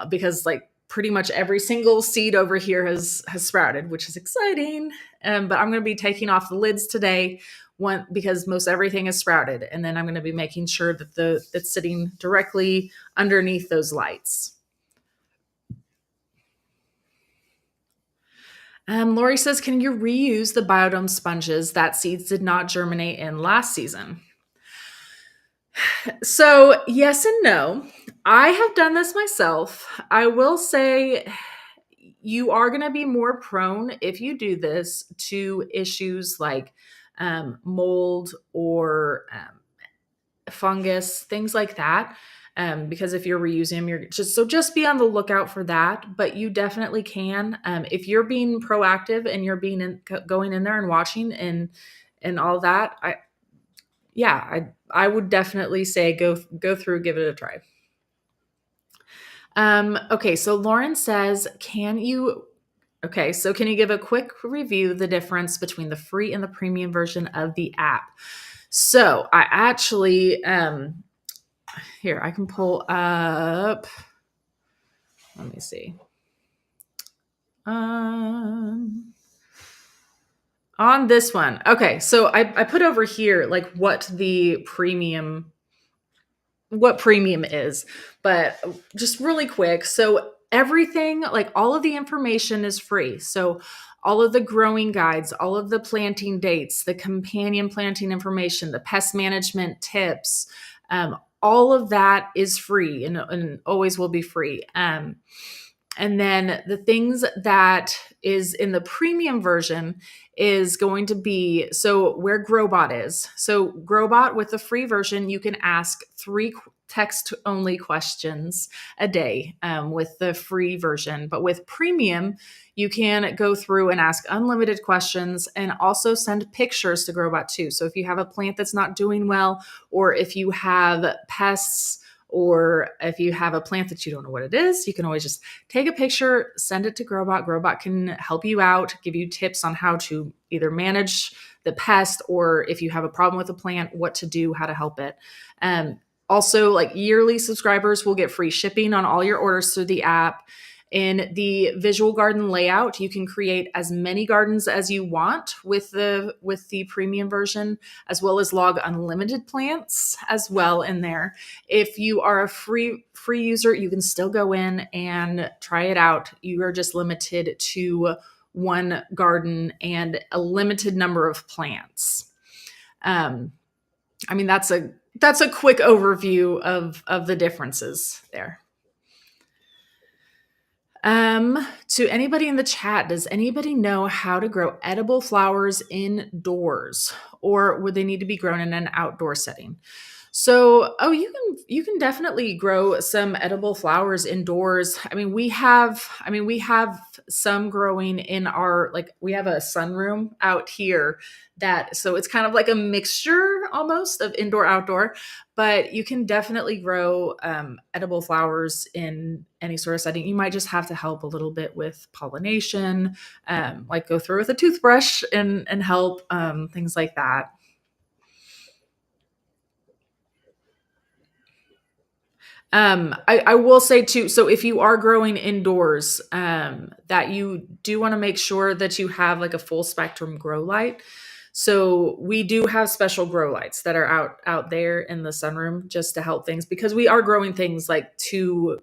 because like pretty much every single seed over here has sprouted, which is exciting. But I'm going to be taking off the lids today because most everything is sprouted. And then I'm going to be making sure that it's sitting directly underneath those lights. Lori says, can you reuse the biodome sponges that seeds did not germinate in last season? So yes and no. I have done this myself. I will say you are going to be more prone if you do this to issues like mold or fungus, things like that. Because if you're reusing them, you're just be on the lookout for that. But you definitely can, if you're being proactive and you're going in there and watching and all that. I would definitely say go through, give it a try. Okay, so Lauren says, can you give a quick review the difference between the free and the premium version of the app? So I actually, here, I can pull up, let me see. On this one. Okay, so I put over here like what premium is, but just really quick. So everything, like all of the information is free. So all of the growing guides, all of the planting dates, the companion planting information, the pest management tips, all of that is free and always will be free. And then the things that is in the premium version is going to be, so where Growbot is. So Growbot with the free version, you can ask 3 text only questions a day with the free version. But with premium, you can go through and ask unlimited questions and also send pictures to Growbot too. So if you have a plant that's not doing well, or if you have pests, or if you have a plant that you don't know what it is, you can always just take a picture, send it to Growbot. Growbot can help you out, give you tips on how to either manage the pest, or if you have a problem with a plant, what to do, how to help it. Also, like yearly subscribers will get free shipping on all your orders through the app. In the visual garden layout, you can create as many gardens as you want with the premium version, as well as log unlimited plants as well in there. If you are a free user, you can still go in and try it out. You are just limited to 1 garden and a limited number of plants. I mean, that's a quick overview of the differences there. To anybody in the chat, does anybody know how to grow edible flowers indoors, or would they need to be grown in an outdoor setting? You can definitely grow some edible flowers indoors. I mean we have some growing in our, like, we have a sunroom out here, that so it's kind of like a mixture almost of indoor outdoor, but you can definitely grow edible flowers in any sort of setting. You might just have to help a little bit with pollination, like go through with a toothbrush and help, things like that. I will say too, so if you are growing indoors, that you do want to make sure that you have like a full spectrum grow light. So we do have special grow lights that are out there in the sunroom just to help things, because we are growing things like to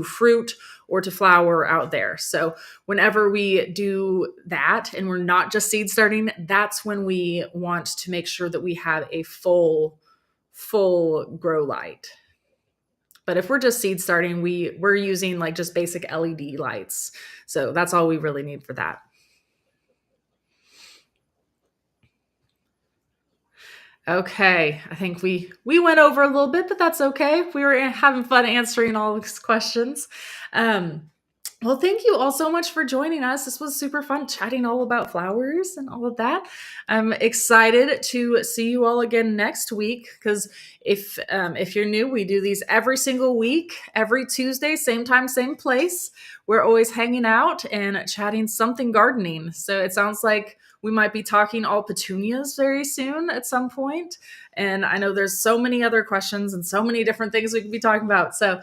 fruit or to flower out there. So whenever we do that and we're not just seed starting, that's when we want to make sure that we have a full grow light. But if we're just seed starting, we're using like just basic LED lights. So that's all we really need for that. Okay, I think we went over a little bit, but that's okay. We were having fun answering all these questions. Um, well, thank you all so much for joining us. This was super fun chatting all about flowers and all of that. I'm excited to see you all again next week, because if you're new, we do these every single week, every Tuesday, same time, same place. We're always hanging out and chatting something gardening. So it sounds like we might be talking all petunias very soon at some point. And I know there's so many other questions and so many different things we could be talking about. So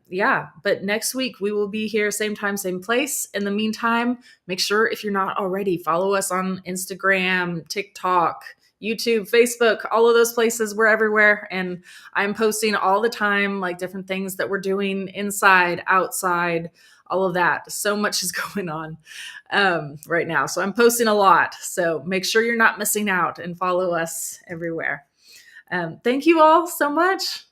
yeah, but next week we will be here, same time, same place. In the meantime, make sure, if you're not already, follow us on Instagram, TikTok, YouTube, Facebook, all of those places. We're everywhere. And I'm posting all the time, like different things that we're doing inside, outside, all of that. So much is going on right now. So I'm posting a lot. So make sure you're not missing out and follow us everywhere. Thank you all so much.